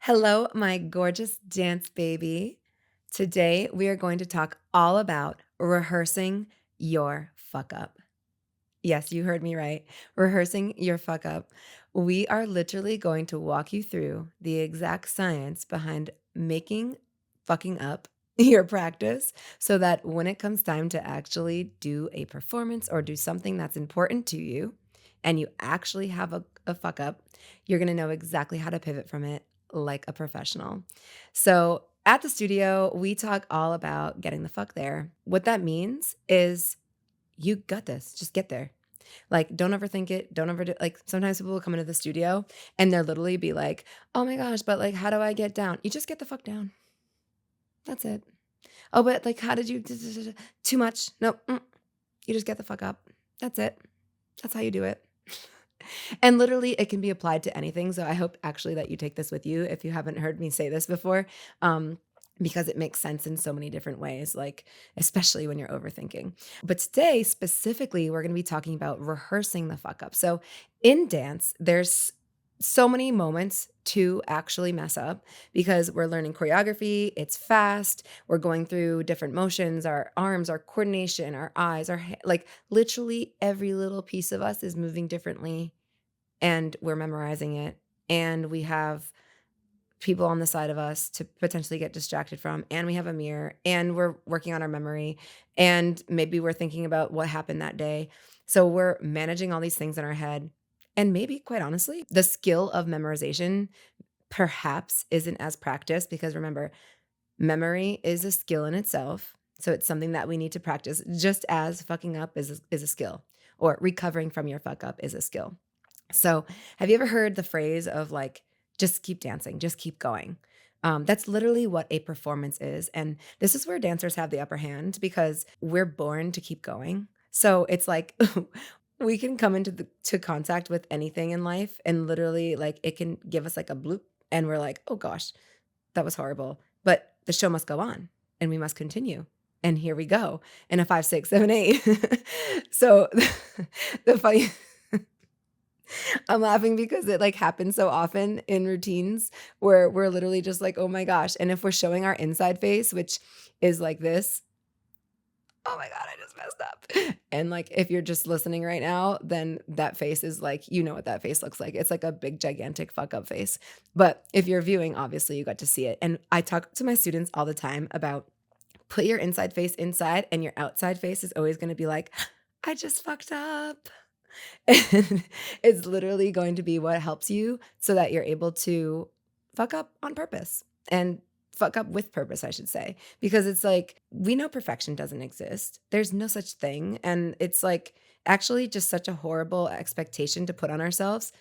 Hello, my gorgeous dance baby. Today, we are going to talk all about rehearsing your fuck up. Yes, you heard me right. Rehearsing your fuck up. We are literally going to walk you through the exact science behind making fucking up your practice so that when it comes time to actually do a performance or do something that's important to you and you actually have a fuck up, you're going to know exactly how to pivot from it like a professional. So, at the studio, we talk all about getting the fuck there. What that means is you got this. Just get there. Like, don't overthink it. Don't overdo like sometimes people will come into the studio and they'll literally be like, oh my gosh, but like, how do I get down? You just get the fuck down. That's it. Oh, but like, how did you too much? Nope. You just get the fuck up. That's it. That's how you do it. And literally, it can be applied to anything. So I hope actually that you take this with you if you haven't heard me say this before, because it makes sense in so many different ways, like, especially when you're overthinking. But today, specifically, we're going to be talking about rehearsing the fuck up. So in dance, there's so many moments to actually mess up because we're learning choreography. It's fast. We're going through different motions, our arms, our coordination, our eyes, like literally every little piece of us is moving differently and we're memorizing it. And we have people on the side of us to potentially get distracted from. And we have a mirror and we're working on our memory. And maybe we're thinking about what happened that day. So we're managing all these things in our head. And maybe, quite honestly, the skill of memorization perhaps isn't as practiced because remember, memory is a skill in itself. So it's something that we need to practice just as fucking up is a skill or recovering from your fuck up is a skill. So, have you ever heard the phrase of like, just keep dancing, just keep going? That's literally what a performance is. And this is where dancers have the upper hand because we're born to keep going. So it's like we can come into to contact with anything in life and literally like it can give us like a bloop and we're like, oh gosh, that was horrible. But the show must go on and we must continue. And here we go in a 5, 6, 7, 8. So the funny I'm laughing because it like happens so often in routines where we're literally just like, oh my gosh. And if we're showing our inside face, which is like this, oh my God, I just messed up. And like if you're just listening right now, then that face is like, you know what that face looks like. It's like a big, gigantic fuck up face. But if you're viewing, obviously you got to see it. And I talk to my students all the time about put your inside face inside, and your outside face is always going to be like, I just fucked up. And it's literally going to be what helps you so that you're able to fuck up on purpose and fuck up with purpose, I should say. Because it's like, we know perfection doesn't exist. There's no such thing. And it's like actually just such a horrible expectation to put on ourselves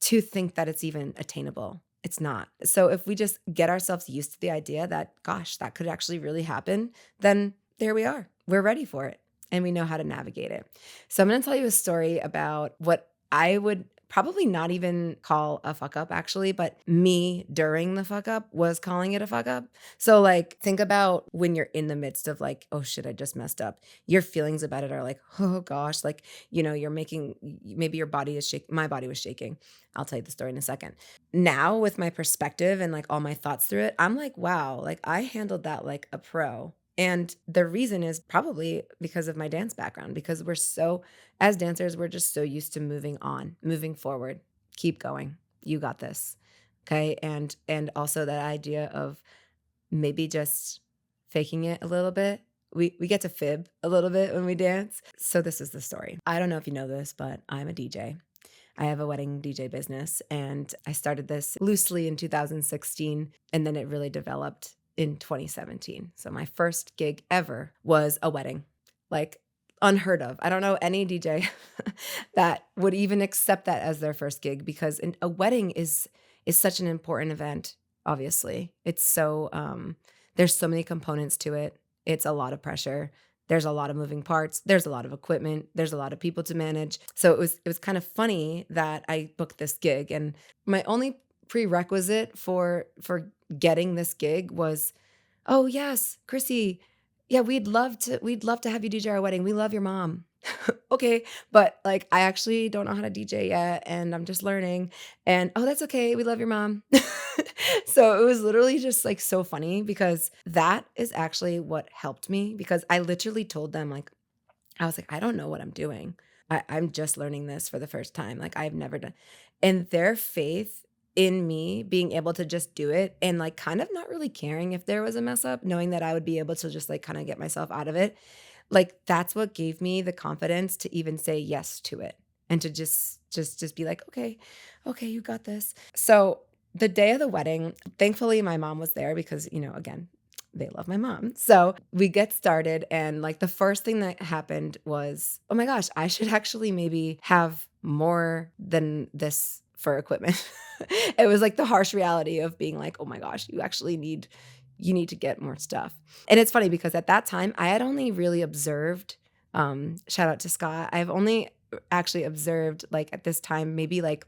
to think that it's even attainable. It's not. So if we just get ourselves used to the idea that, gosh, that could actually really happen, then there we are. We're ready for it and we know how to navigate it. So I'm going to tell you a story about what I would probably not even call a fuck up actually, but me during the fuck up was calling it a fuck up. So like think about when you're in the midst of like, oh shit, I just messed up. Your feelings about it are like, oh gosh, like, you're making maybe your body is shaking. My body was shaking. I'll tell you the story in a second. Now with my perspective and like all my thoughts through it, I'm like, wow, like I handled that like a pro. And the reason is probably because of my dance background, because as dancers, we're just so used to moving on, moving forward, keep going. You got this. Okay. And also that idea of maybe just faking it a little bit. We get to fib a little bit when we dance. So this is the story. I don't know if you know this, but I'm a DJ. I have a wedding DJ business and I started this loosely in 2016 and then it really developed in 2017. So my first gig ever was a wedding. Like unheard of. I don't know any DJ that would even accept that as their first gig because a wedding is such an important event, obviously. It's so there's so many components to it. It's a lot of pressure. There's a lot of moving parts. There's a lot of equipment. There's a lot of people to manage. So it was kind of funny that I booked this gig and my only prerequisite for getting this gig was, "Oh, yes, Chrissy. Yeah, we'd love to have you DJ our wedding. We love your mom." Okay, but like I actually don't know how to DJ yet and I'm just learning and oh, that's okay. We love your mom. So it was literally just like so funny because that is actually what helped me because I literally told them like I was like, I don't know what I'm doing. I'm just learning this for the first time. Like I've never done and their faith in me being able to just do it and like kind of not really caring if there was a mess up, knowing that I would be able to just like kind of get myself out of it. Like that's what gave me the confidence to even say yes to it and to just be like, okay, okay, you got this. So the day of the wedding, thankfully my mom was there because, again, they love my mom. So we get started, and like the first thing that happened was, oh my gosh, I should actually maybe have more than this for equipment. It was like the harsh reality of being like, oh my gosh, you need to get more stuff. And it's funny because at that time I had only really observed, shout out to Scott. I've only actually observed like at this time, maybe like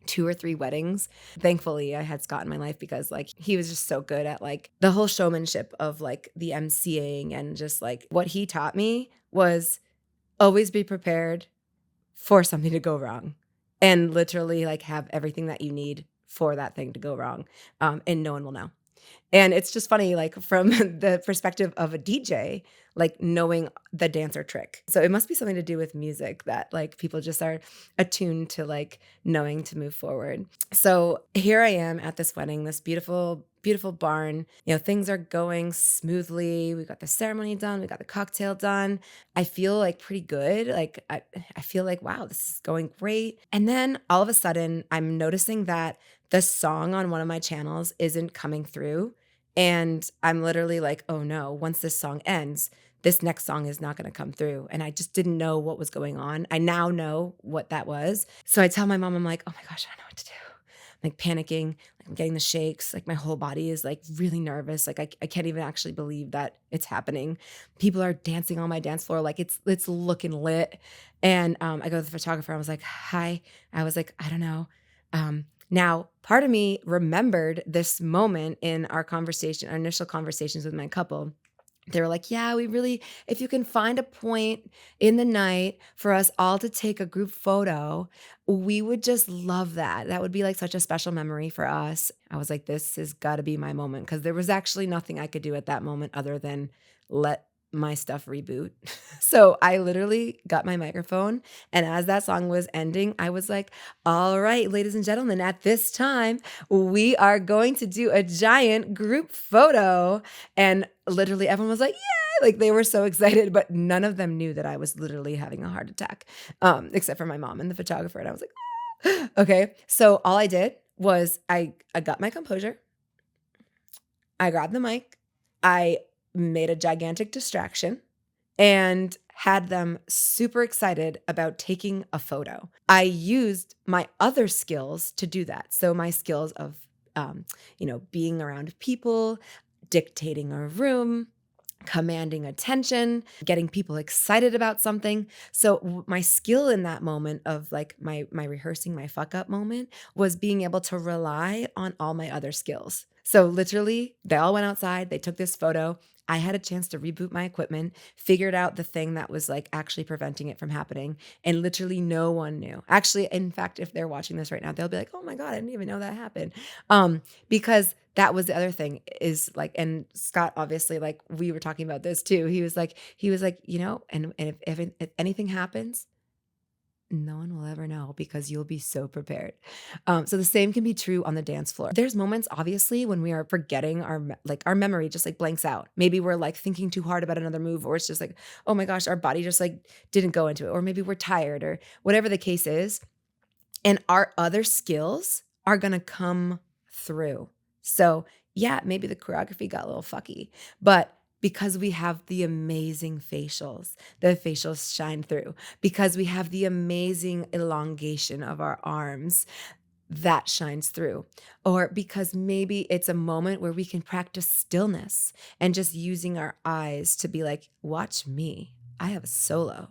2 or 3 weddings. Thankfully, I had Scott in my life because, like, he was just so good at, like, the whole showmanship of, like, the emceeing and just, like, what he taught me was always be prepared for something to go wrong and literally, like, have everything that you need for that thing to go wrong, and no one will know. And it's just funny, like, from the perspective of a DJ, like, knowing the dancer trick. So it must be something to do with music that, like, people just are attuned to, like, knowing to move forward. So here I am at this wedding, this beautiful, beautiful barn. Things are going smoothly. We got the ceremony done. We got the cocktail done. I feel, like, pretty good. Like, I feel like, wow, this is going great. And then all of a sudden, I'm noticing that the song on one of my channels isn't coming through. And I'm literally like, oh no, once this song ends, this next song is not going to come through. And I just didn't know what was going on. I now know what that was. So I tell my mom, I'm like, oh my gosh, I don't know what to do. I'm like panicking, like I'm getting the shakes, like my whole body is like really nervous. Like I can't even actually believe that it's happening. People are dancing on my dance floor, like it's looking lit. And I go to the photographer. I was like, hi. I was like, I don't know. Now, part of me remembered this moment in our conversation, our initial conversations with my couple. They were like, yeah, if you can find a point in the night for us all to take a group photo, we would just love that. That would be like such a special memory for us. I was like, this has got to be my moment because there was actually nothing I could do at that moment other than let my stuff reboot. So I literally got my microphone. And as that song was ending, I was like, all right, ladies and gentlemen, at this time, we are going to do a giant group photo. And literally everyone was like, yeah, like they were so excited, but none of them knew that I was literally having a heart attack, except for my mom and the photographer. And I was like, okay. So all I did was I got my composure. I grabbed the mic. I made a gigantic distraction and had them super excited about taking a photo. I used my other skills to do that. So my skills of, being around people, dictating a room, commanding attention, getting people excited about something. So my skill in that moment of like my rehearsing my fuck up moment was being able to rely on all my other skills. So literally, they all went outside, they took this photo. I had a chance to reboot my equipment, figured out the thing that was like actually preventing it from happening, and literally no one knew. Actually, in fact, if they're watching this right now, they'll be like, "Oh my god, I didn't even know that happened." Because that was the other thing is like, and Scott, obviously, like we were talking about this too. He was like, and if anything happens, no one will ever know because you'll be so prepared. So the same can be true on the dance floor. There's moments, obviously, when we are forgetting our memory just like blanks out. Maybe we're like thinking too hard about another move, or it's just like, oh my gosh, our body just like didn't go into it, or maybe we're tired, or whatever the case is. And our other skills are gonna come through. So, yeah, maybe the choreography got a little fucky, but because we have the amazing facials, the facials shine through. Because we have the amazing elongation of our arms, that shines through. Or because maybe it's a moment where we can practice stillness and just using our eyes to be like, watch me, I have a solo,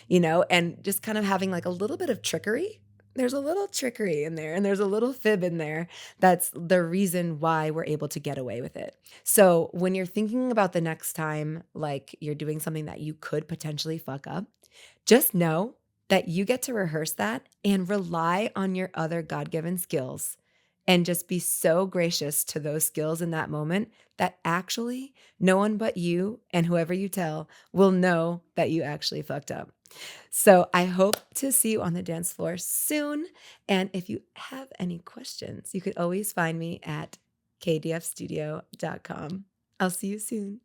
and just kind of having like a little bit of trickery. There's a little trickery in there and there's a little fib in there. That's the reason why we're able to get away with it. So when you're thinking about the next time, like you're doing something that you could potentially fuck up, just know that you get to rehearse that and rely on your other God given skills and just be so gracious to those skills in that moment that actually no one but you and whoever you tell will know that you actually fucked up. So I hope to see you on the dance floor soon. And if you have any questions, you could always find me at kdfstudio.com. I'll see you soon.